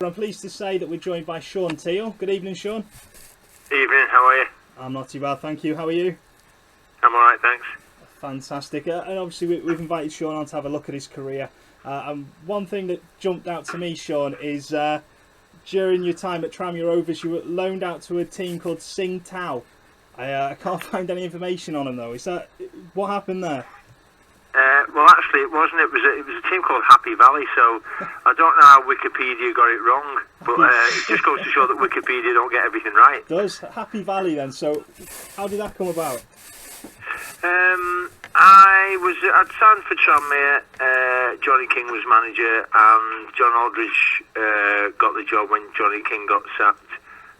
I'm pleased to say that we're joined by Shaun Teale. Good evening, Shaun. Evening, how are you? I'm not too bad, thank you. How are you? I'm alright, thanks. Fantastic. And obviously we've invited Shaun on to have a look at his career. And one thing that jumped out to me, Shaun, is during your time at Tranmere Rovers, you were loaned out to a team called Shaun Teale. I can't find any information on him though. Is that what happened there? Well, actually, it wasn't. It was a team called Happy Valley. So I don't know how Wikipedia got it wrong, but it just goes to show that Wikipedia don't get everything right. It does. Happy Valley then. So how did that come about? I'd signed for Tranmere. Johnny King was manager, and John Aldridge got the job when Johnny King got sacked.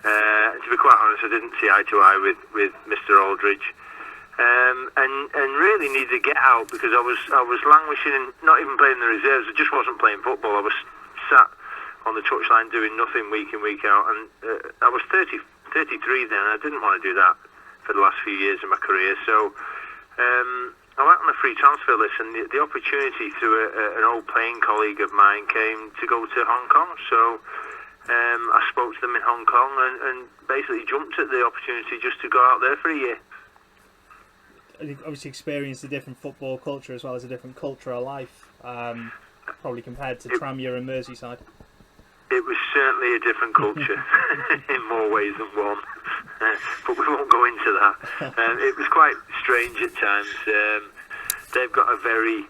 To be quite honest, I didn't see eye to eye with Mr. Aldridge. And really needed to get out because I was languishing and not even playing the reserves. I just wasn't playing football. I was sat on the touchline doing nothing week in, week out. And I was 33 then. I didn't want to do that for the last few years of my career. So I went on a free transfer list, and the opportunity through an old playing colleague of mine came to go to Hong Kong. So I spoke to them in Hong Kong and basically jumped at the opportunity just to go out there for a year. Obviously experienced a different football culture as well as a different culture of life, probably compared to Tranmere and Merseyside. It was certainly a different culture in more ways than one, but we won't go into that. It was quite strange at times. They've got a very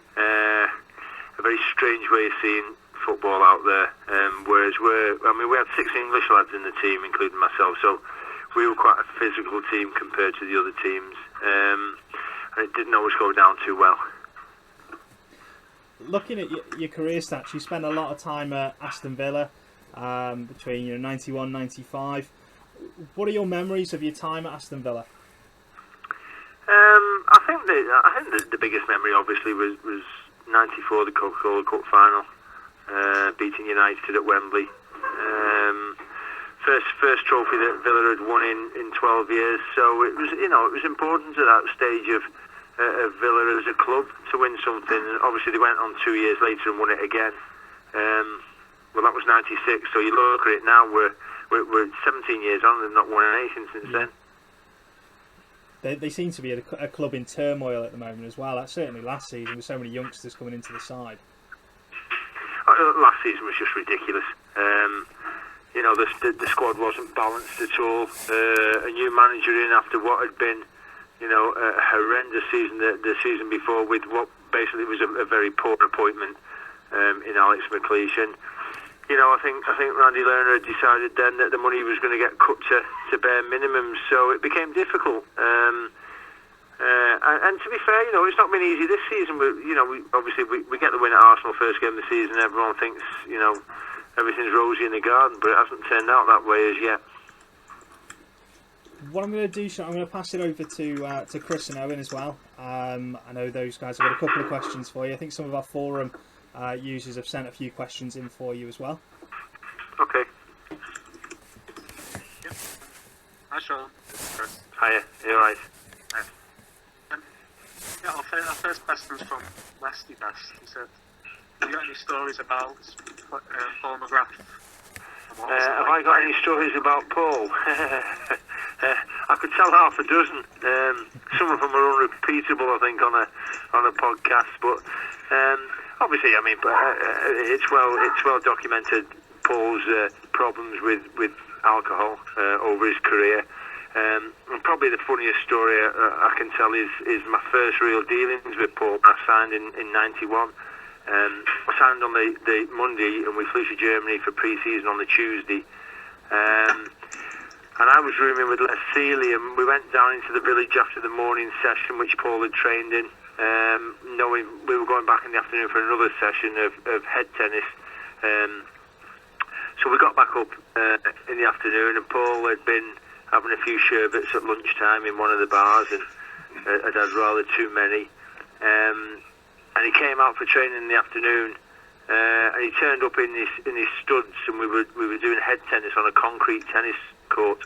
strange way of seeing football out there, whereas we had 6 English lads in the team, including myself, so we were quite a physical team compared to the other teams. And it didn't always go down too well. Looking at your career stats, you spent a lot of time at Aston Villa between 91 95. What are your memories of your time at Aston Villa? I think the biggest memory obviously was 94, the Coca-Cola Cup final, beating United at Wembley. First trophy that Villa had won in 12 years, so it was important at that stage of Villa as a club to win something. And obviously they went on 2 years later and won it again. Well, that was 96, so you look at it now, we're 17 years on and they've not won anything since then. They seem to be a club in turmoil at the moment as well. That's certainly last season with so many youngsters coming into the side. Last season was just ridiculous. The squad wasn't balanced at all. A new manager in after what had been, a horrendous season the season before, with what basically was a very poor appointment in Alex McLeish. And I think Randy Lerner had decided then that the money was going to get cut to bare minimum, so it became difficult. And to be fair, it's not been easy this season. We get the win at Arsenal first game of the season. Everyone thinks everything's rosy in the garden, but it hasn't turned out that way as yet. What I'm going to do, Sean, I'm going to pass it over to Chris and Owen as well. I know those guys have got a couple of questions for you. I think some of our forum users have sent a few questions in for you as well. Okay. Yep. Hi, Sean. Chris. Hiya, you alright? Our first question's from Westy Best. He said, have you got any stories about Paul McGrath? Have I got any stories about Paul? I could tell half a dozen. Some of them are unrepeatable, I think, on a podcast. But obviously, it's well documented. Paul's problems with alcohol over his career. And probably the funniest story I can tell is my first real dealings with Paul. I signed in 91. I signed on the Monday and we flew to Germany for pre-season on the Tuesday. And I was rooming with Les Seeley, and we went down into the village after the morning session which Paul had trained in, knowing we were going back in the afternoon for another session of head tennis. So we got back up in the afternoon, and Paul had been having a few sherbets at lunchtime in one of the bars, and had rather too many. And he came out for training in the afternoon, and he turned up in his studs, and we were doing head tennis on a concrete tennis court.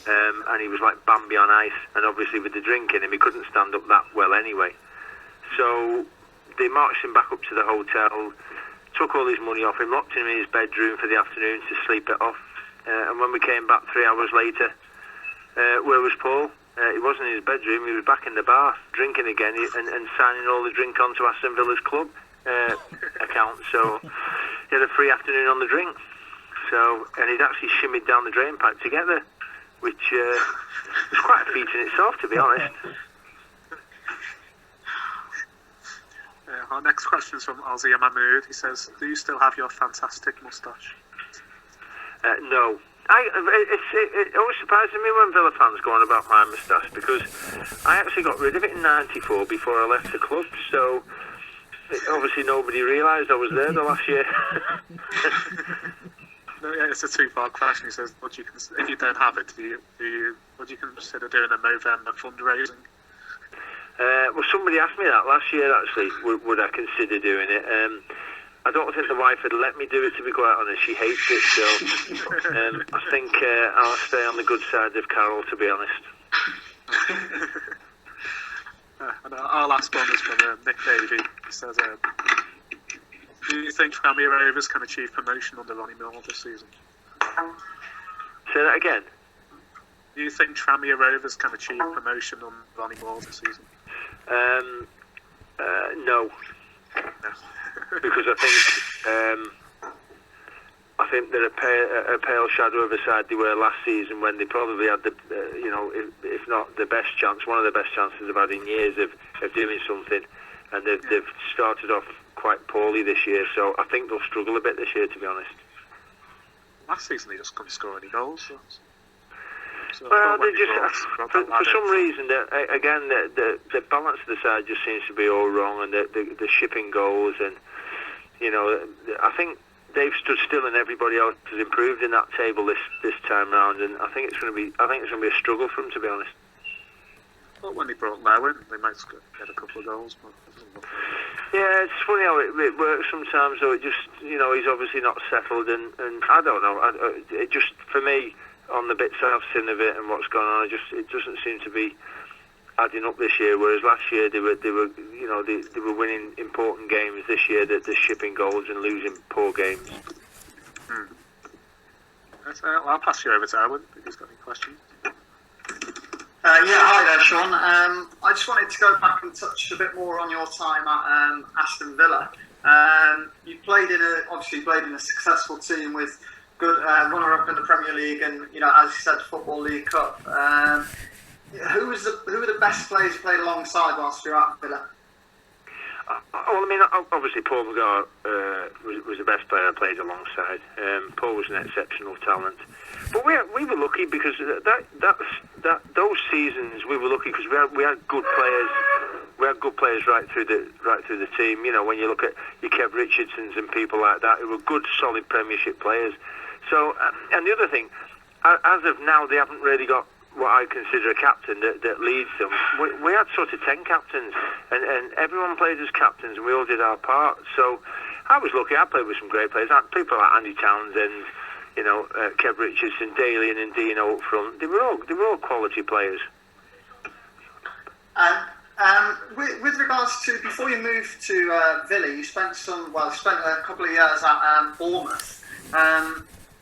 and he was like Bambi on ice. And obviously with the drink in him, he couldn't stand up that well anyway. So they marched him back up to the hotel, took all his money off him, locked him in his bedroom for the afternoon to sleep it off. And when we came back 3 hours later, where was Paul? He wasn't in his bedroom, he was back in the bar, drinking again and signing all the drink onto Aston Villa's club account. So he had a free afternoon on the drink. So, and he'd actually shimmied down the drain pipe to get there, which was quite a feat in itself, to be honest. Our next question is from Ozzy Mahmood. He says, do you still have your fantastic moustache? No. It always surprises me when Villa fans go on about my moustache, because I actually got rid of it in '94 before I left the club, so obviously nobody realised I was there the last year. No, yeah, it's a two-part question. He says, if you don't have it, would you consider doing a November fundraising? Well, somebody asked me that last year, actually, would I consider doing it. I don't think the wife would let me do it, to be quite honest. She hates it, so I think I'll stay on the good side of Carol, to be honest. And our last one is from Nick Davey. He says, do you think Tranmere Rovers can achieve promotion under Ronnie Moore this season? Say that again? Do you think Tranmere Rovers can achieve promotion under Ronnie Moore this season? No. Because I think they're a pale shadow of a side they were last season, when they probably had the if not the best chance, one of the best chances they've had in years of doing something, and they've started off quite poorly this year. So I think they'll struggle a bit this year, to be honest. Last season they just couldn't score any goals. So well, they just for some reason the balance of the side just seems to be all wrong, and the shipping goals, and I think they've stood still and everybody else has improved in that table this time round, and I think it's going to be a struggle for them, to be honest. But when they brought Lowe in, they might get a couple of goals. But yeah, it's funny how it works sometimes. Though it just he's obviously not settled, and I don't know. It just, for me, on the bits I've seen of it and what's gone on, it doesn't seem to be adding up this year. Whereas last year they were winning important games. This year they're shipping goals and losing poor games. I'll pass you over to Owen if he's got any questions. Hi there, Shaun. I just wanted to go back and touch a bit more on your time at Aston Villa. You obviously played in a successful team with good runner-up in the Premier League, and as you said, Football League Cup. Who were the best players you played alongside whilst you were at Villa? Well, I mean, obviously Paul McGrath was the best player I played alongside. Paul was an exceptional talent, but we were lucky because those seasons we were lucky because we had good players. We had good players right through the team. When you look at your Kev Richardsons and people like that, who were good, solid Premiership players. So, and the other thing, as of now, they haven't really got what I consider a captain that leads them. We had sort of 10 captains, and everyone played as captains, and we all did our part. So I was lucky. I played with some great players. People like Andy Townsend, Kev Richardson, Daly, and Dino up front. They were all quality players. With regards to, before you moved to Villa, you spent a couple of years at Bournemouth.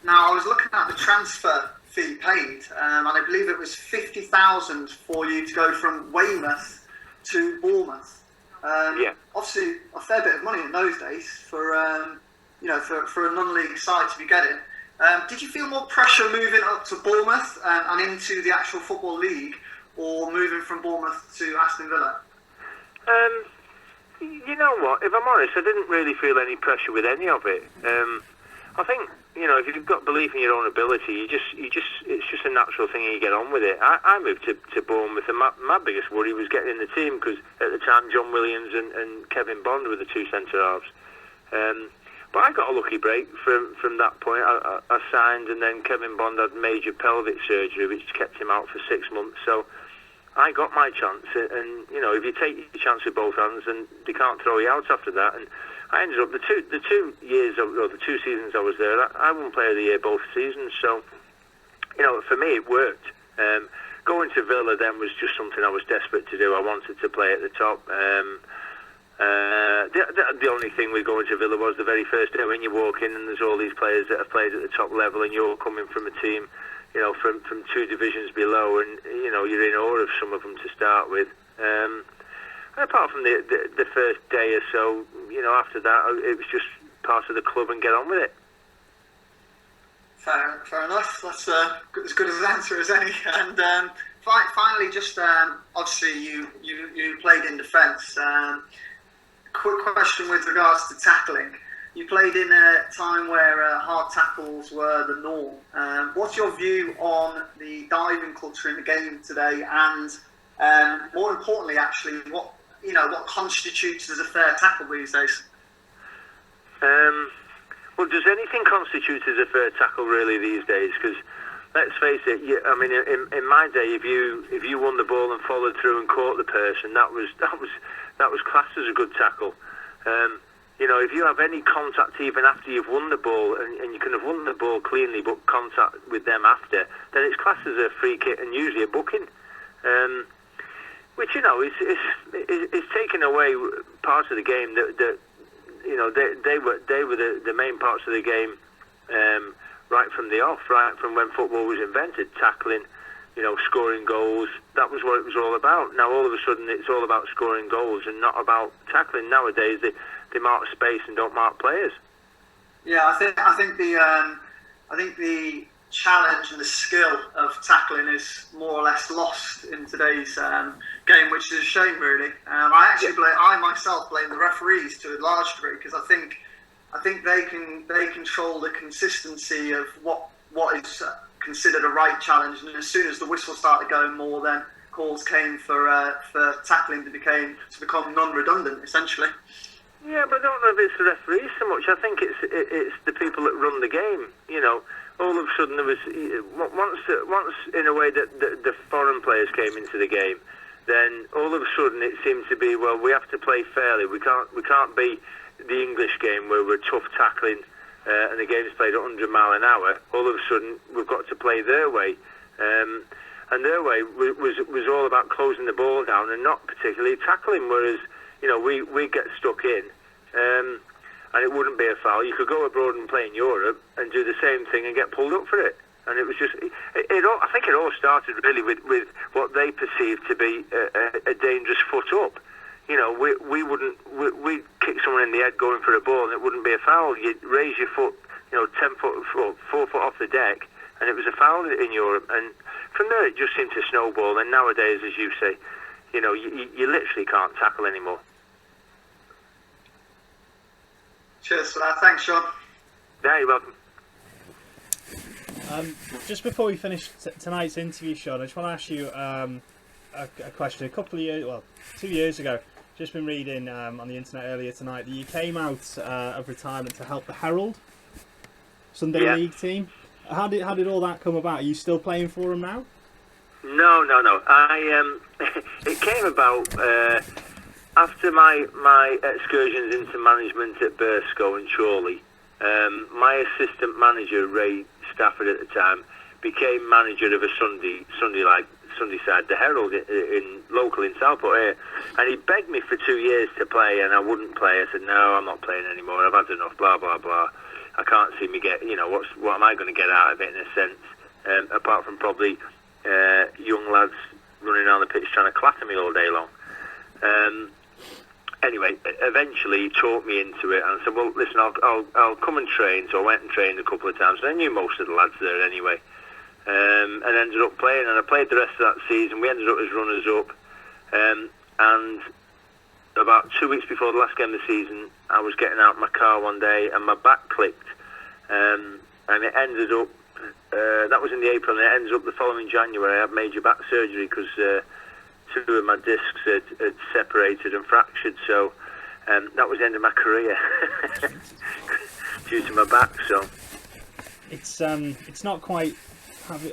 Now I was looking at the transfer fee paid, and I believe it was 50,000 for you to go from Weymouth to Bournemouth. Obviously a fair bit of money in those days for a non-league side to be getting. Did you feel more pressure moving up to Bournemouth and into the actual Football League, or moving from Bournemouth to Aston Villa? You know what? If I'm honest, I didn't really feel any pressure with any of it. I think if you've got belief in your own ability, it's just a natural thing, and you get on with it. I moved to Bournemouth, and my biggest worry was getting in the team, because at the time John Williams and Kevin Bond were the two centre halves. But I got a lucky break from that point. I signed, and then Kevin Bond had major pelvic surgery, which kept him out for 6 months. So I got my chance, and if you take your chance with both hands, and they can't throw you out after that. And I ended up the two seasons I was there, I won Player of the Year both seasons. So for me it worked. Going to Villa then was just something I was desperate to do. I wanted to play at the top. The only thing with going to Villa was the very first day when you walk in and there's all these players that have played at the top level, and you're coming from a team, from 2 divisions below, and you're in awe of some of them to start with. And apart from the first day or so, after that it was just part of the club and get on with it. Fair enough. That's as good as an answer as any. And finally, just obviously you played in defence. Quick question with regards to tackling. You played in a time where hard tackles were the norm. What's your view on the diving culture in the game today? And more importantly, actually, what constitutes as a fair tackle these days? Well, does anything constitute as a fair tackle really these days? Because let's face it, in my day, if you won the ball and followed through and caught the person, that was classed as a good tackle. If you have any contact even after you've won the ball, and you can have won the ball cleanly, but contact with them after, then it's classed as a free kick and usually a booking. Which is taking away parts of the game that they were the main parts of the game right from the off, right from when football was invented. Tackling, scoring goals. That was what it was all about. Now all of a sudden it's all about scoring goals and not about tackling. Nowadays they mark space and don't mark players. Yeah, I think the challenge and the skill of tackling is more or less lost in today's game, which is a shame, really. I myself blame the referees to a large degree, because I think they control the consistency of what is considered a right challenge, and as soon as the whistle started going more, then calls came for tackling to become non-redundant, essentially. Yeah, but I don't know if it's the referees so much. I think it's the people that run the game. All of a sudden there was once in a way that the foreign players came into the game, then all of a sudden it seemed to be, well, we have to play fairly. We can't be the English game where we're tough tackling and the game's played at 100 mile an hour. All of a sudden we've got to play their way, and their way was all about closing the ball down and not particularly tackling. Whereas we get stuck in. And it wouldn't be a foul. You could go abroad and play in Europe and do the same thing and get pulled up for it. And it was just, I think it all started really with what they perceived to be a dangerous foot up. We'd kick someone in the head going for a ball and it wouldn't be a foul. You'd raise your foot, 10 foot, 4 foot off the deck, and it was a foul in Europe. And from there it just seemed to snowball. And nowadays, as you say, you literally can't tackle anymore. Cheers for that. Thanks, Sean. Yeah, you're welcome. Just before we finish tonight's interview, Sean, I just want to ask you a question. 2 years ago, just been reading on the internet earlier tonight that you came out of retirement to help the Herald Sunday League team. How did all that come about? Are you still playing for them now? No. It came about after my excursions into management at Burscough and Chorley. My assistant manager, Ray Stafford at the time, became manager of a Sunday side, the Herald, local in Southport here, and he begged me for 2 years to play, and I wouldn't play. I said, no, I'm not playing anymore. I've had enough. Blah blah blah. I can't see me get. What am I going to get out of it in a sense? Apart from probably young lads running around the pitch trying to clatter me all day long. Anyway, eventually he talked me into it, and I said, well, listen, I'll come and train. So I went and trained a couple of times, and I knew most of the lads there anyway, and ended up playing, and I played the rest of that season. We ended up as runners-up, and about 2 weeks before the last game of the season, I was getting out of my car one day, and my back clicked, and it ended up, that was in the April, and it ended up the following January. I had major back surgery because 2 of my discs had separated and fractured, so that was the end of my career due to my back. So it's not quite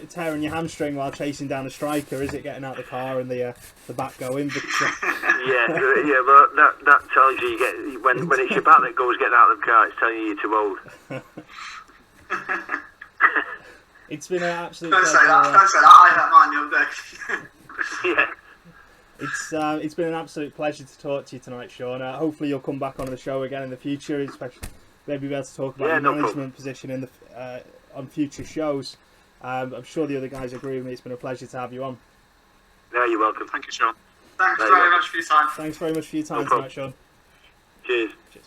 tearing your hamstring while chasing down a striker, is it? Getting out of the car and the back going. But, yeah, but that tells you when it's your back that goes getting out of the car, it's telling you you're too old. It's been an absolute Don't pleasure. say that. Don't say that. I don't mind your day. Yeah. It's been an absolute pleasure to talk to you tonight, Shaun. Hopefully you'll come back on the show again in the future, especially maybe be able to talk about your management position in the on future shows. I'm sure the other guys agree with me. It's been a pleasure to have you on. Yeah, you're welcome. Thank you, Sean. Thanks very much for your time. Thanks very much for your time tonight, Shaun. Cheers. Cheers.